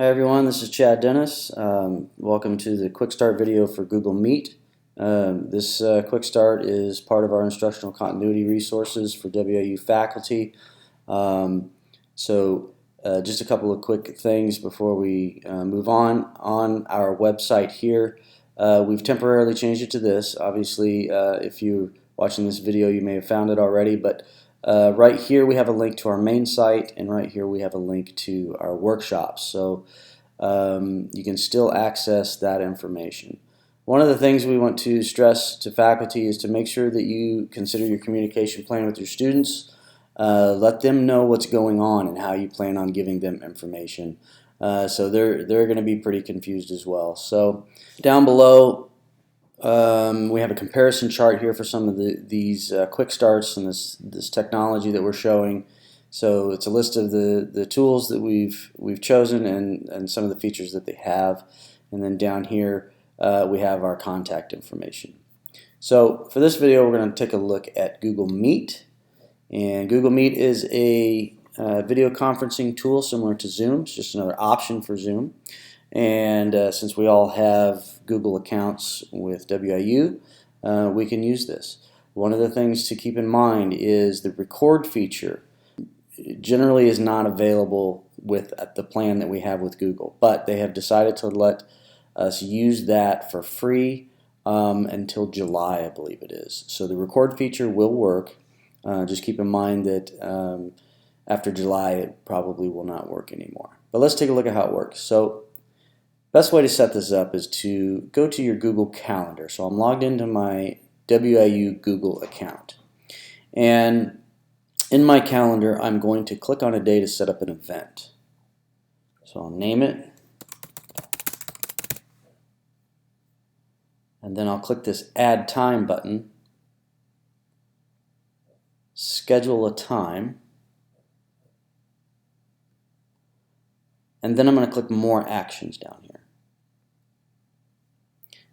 Hi everyone, this is Chad Dennis. Welcome to the Quick Start video for Google Meet. This Quick Start is part of our instructional continuity resources for WIU faculty. Just a couple of quick things before we move on. On our website here, we've temporarily changed it to this. Obviously, if you're watching this video, you may have found it already, but right here we have a link to our main site, and right here we have a link to our workshops. So you can still access that information. One of the things we want to stress to faculty is to make sure that you consider your communication plan with your students. Let them know what's going on and how you plan on giving them information. So they're going to be pretty confused as well. So down below, we have a comparison chart here for some of these quick starts and this technology that we're showing. So it's a list of the tools that we've chosen and some of the features that they have. And then down here we have our contact information. So for this video we're going to take a look at Google Meet. And Google Meet is a video conferencing tool similar to Zoom. It's just another option for Zoom. And since we all have Google accounts with WIU, we can use this. One of the things to keep in mind is the record feature generally is not available with the plan that we have with Google, but they have decided to let us use that for free until July, I believe it is. So the record feature will work. Just keep in mind that after July it probably will not work anymore. But let's take a look at how it works. So best way to set this up is to go to your Google Calendar. So I'm logged into my WIU Google account. And in my calendar, I'm going to click on a day to set up an event. So I'll name it. And then I'll click this Add Time button. Schedule a time. And then I'm going to click More Actions down here.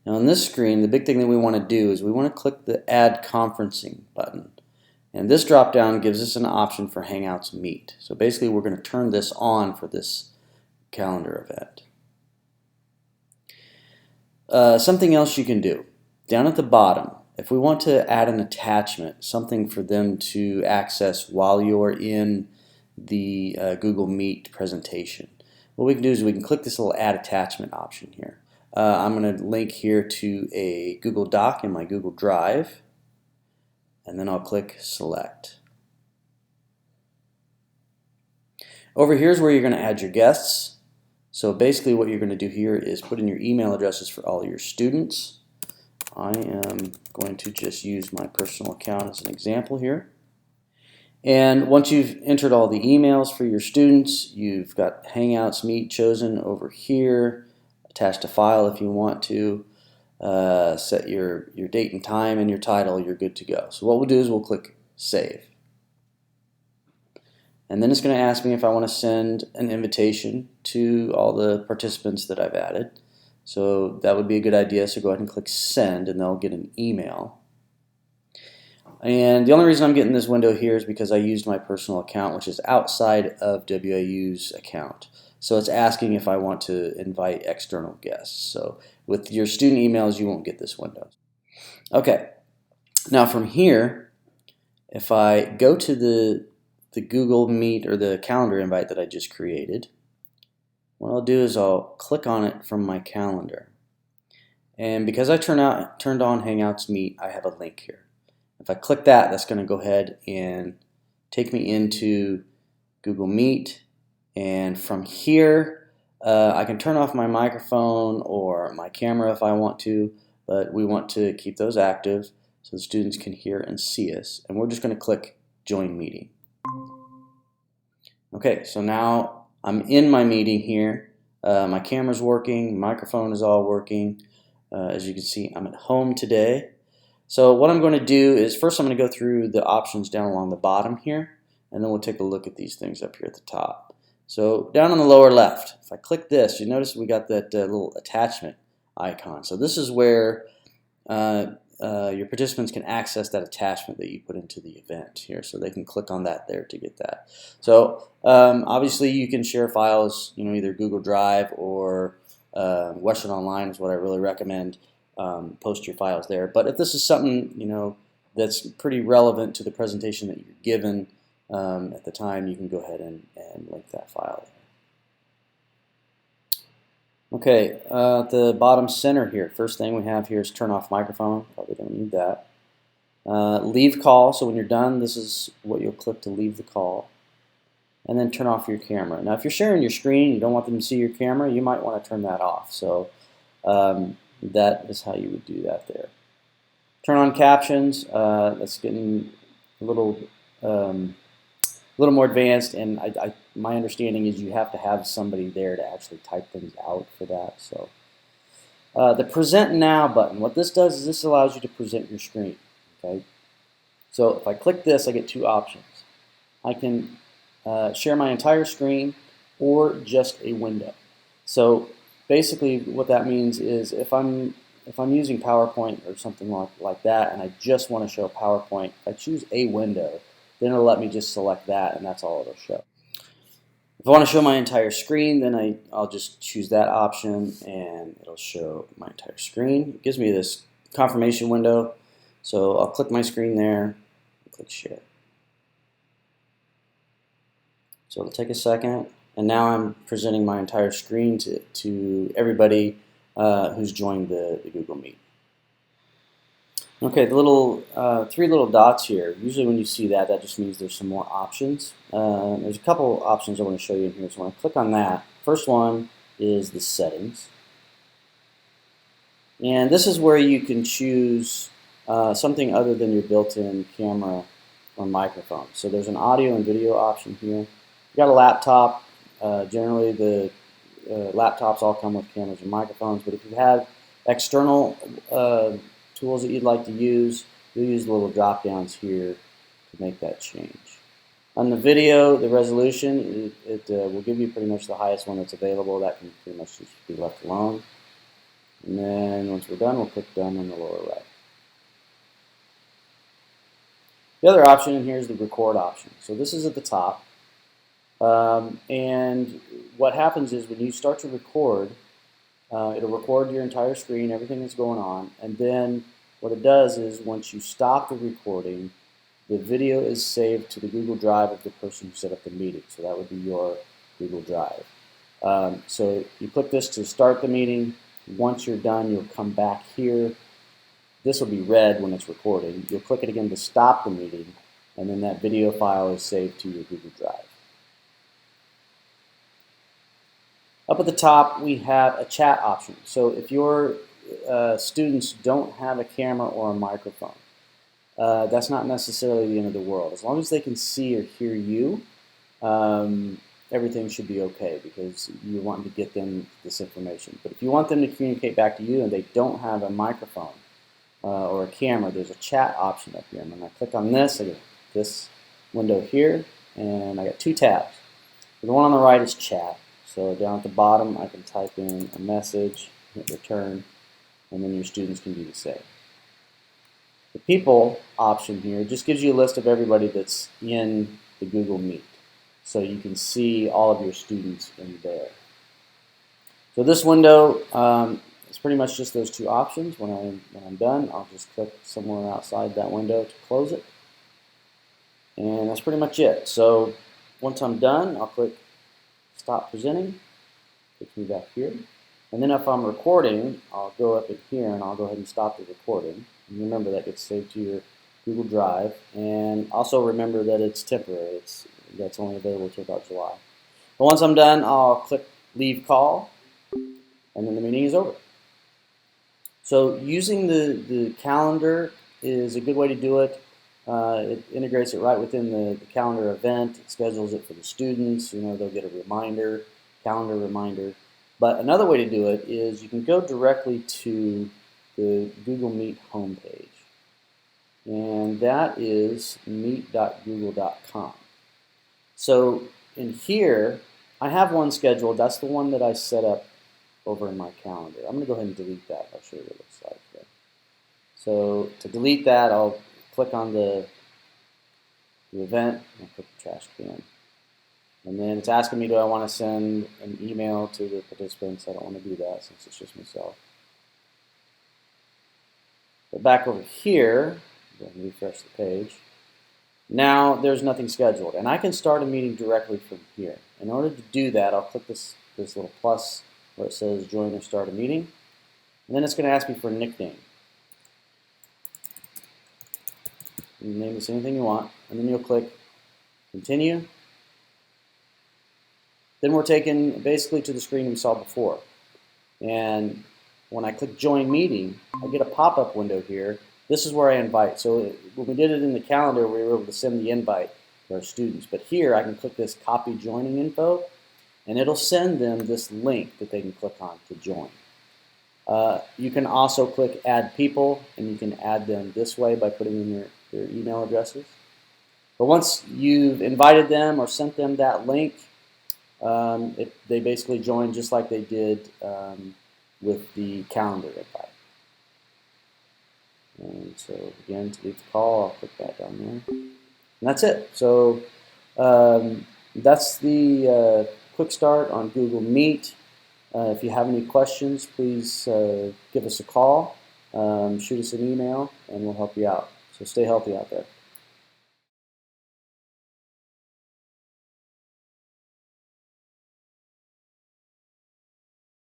Now on this screen, the big thing that we want to do is we want to click the Add Conferencing button. And this drop down gives us an option for Hangouts Meet. So basically we're going to turn this on for this calendar event. Something else you can do. Down at the bottom, if we want to add an attachment, something for them to access while you're in the Google Meet presentation, what we can do is we can click this little Add Attachment option here. I'm going to link here to a Google Doc in my Google Drive, and then I'll click Select. Over here is where you're going to add your guests. So basically what you're going to do here is put in your email addresses for all your students. I am going to just use my personal account as an example here. And once you've entered all the emails for your students, you've got Hangouts Meet chosen over here. Attach a file if you want to. Set your date and time and your title, you're good to go. So what we'll do is we'll click Save. And then it's going to ask me if I want to send an invitation to all the participants that I've added. So that would be a good idea. So go ahead and click Send and they'll get an email. And the only reason I'm getting this window here is because I used my personal account, which is outside of WIU's account. So it's asking if I want to invite external guests. So with your student emails, you won't get this window. Okay, now from here, if I go to the Google Meet or the calendar invite that I just created, what I'll do is I'll click on it from my calendar. And because I turned on Hangouts Meet, I have a link here. If I click that, that's going to go ahead and take me into Google Meet. And from here, I can turn off my microphone or my camera if I want to, but we want to keep those active so the students can hear and see us. And we're just going to click Join Meeting. Okay, so now I'm in my meeting here. My camera's working, microphone is all working. As you can see, I'm at home today. So what I'm going to do is first I'm going to go through the options down along the bottom here, and then we'll take a look at these things up here at the top. So down on the lower left, if I click this, you notice we got that little attachment icon. So this is where your participants can access that attachment that you put into the event here, so they can click on that there to get that. So obviously you can share files, either Google Drive or Western Online is what I really recommend. Post your files there. But if this is something that's pretty relevant to the presentation that you're given at the time, you can go ahead and link that file. Okay, at the bottom center here, first thing we have here is turn off microphone. Probably don't need that. Leave call, so when you're done, this is what you'll click to leave the call. And then turn off your camera. Now if you're sharing your screen, you don't want them to see your camera, you might want to turn that off. So that is how you would do that there. Turn on captions. That's getting a little more advanced, and my understanding is you have to have somebody there to actually type things out for that. So the Present Now button, what this does is this allows you to present your screen. Okay, so if I click this, I get two options. I can share my entire screen or just a window. So basically what that means is if I'm using PowerPoint or something like that and I just want to show PowerPoint, if I choose a window, then it'll let me just select that and that's all it'll show. If I want to show my entire screen, then I'll just choose that option and it'll show my entire screen. It gives me this confirmation window, so I'll click my screen there and click share. So it'll take a second, and now I'm presenting my entire screen to everybody who's joined the Google Meet. Okay, the little three little dots here, usually when you see that, that just means there's some more options. There's a couple options I want to show you in here, so when I click on that, first one is the settings. And this is where you can choose something other than your built-in camera or microphone. So there's an audio and video option here. If you got a laptop, generally the laptops all come with cameras and microphones, but if you have external tools that you'd like to use, you'll use the little drop downs here to make that change. On the video, the resolution, it will give you pretty much the highest one that's available. That can pretty much just be left alone. And then once we're done, we'll click done on the lower right. The other option in here is the record option. So this is at the top. And what happens is when you start to record, it'll record your entire screen, everything that's going on, and then what it does is once you stop the recording, the video is saved to the Google Drive of the person who set up the meeting. So that would be your Google Drive. So you click this to start the meeting. Once you're done, you'll come back here. This will be red when it's recording. You'll click it again to stop the meeting, and then that video file is saved to your Google Drive. Up at the top, we have a chat option. So if your students don't have a camera or a microphone, that's not necessarily the end of the world. As long as they can see or hear you, everything should be okay because you're wanting to get them this information. But if you want them to communicate back to you and they don't have a microphone or a camera, there's a chat option up here. And when I click on this, I get this window here, and I got two tabs. The one on the right is chat. So down at the bottom, I can type in a message, hit return, and then your students can do the same. The people option here just gives you a list of everybody that's in the Google Meet. So you can see all of your students in there. So this window is pretty much just those two options. When I'm done, I'll just click somewhere outside that window to close it. And that's pretty much it. So once I'm done, I'll click Stop Presenting. Takes me back here. And then if I'm recording, I'll go up in here and I'll go ahead and stop the recording. And remember that gets saved to your Google Drive. And also remember that it's temporary. That's only available until about July. But once I'm done, I'll click Leave Call, and then the meeting is over. So using the calendar is a good way to do it. It integrates it right within the calendar event. It schedules it for the students. They'll get a reminder, calendar reminder. But another way to do it is you can go directly to the Google Meet homepage. And that is meet.google.com. So in here, I have one scheduled. That's the one that I set up over in my calendar. I'm going to go ahead and delete that. I'll show you what it looks like there. So to delete that, I'll click on the event and click the trash can. And then it's asking me, do I want to send an email to the participants? I don't want to do that since it's just myself. But back over here, go and refresh the page. Now there's nothing scheduled, and I can start a meeting directly from here. In order to do that, I'll click this little plus where it says join or start a meeting, and then it's going to ask me for a nickname. You can name this anything you want, and then you'll click continue. Then we're taken basically to the screen we saw before, and when I click join meeting, I get a pop-up window here. This is where I invite. So when we did it in the calendar, we were able to send the invite to our students. But here I can click this copy joining info, and it'll send them this link that they can click on to join. You can also click add people, and you can add them this way by putting in their email addresses. But once you've invited them or sent them that link, they basically join just like they did with the calendar invite. And so again, to leave the call, I'll click that down there. And that's it. So that's the quick start on Google Meet. If you have any questions, please give us a call, shoot us an email, and we'll help you out. So stay healthy out there.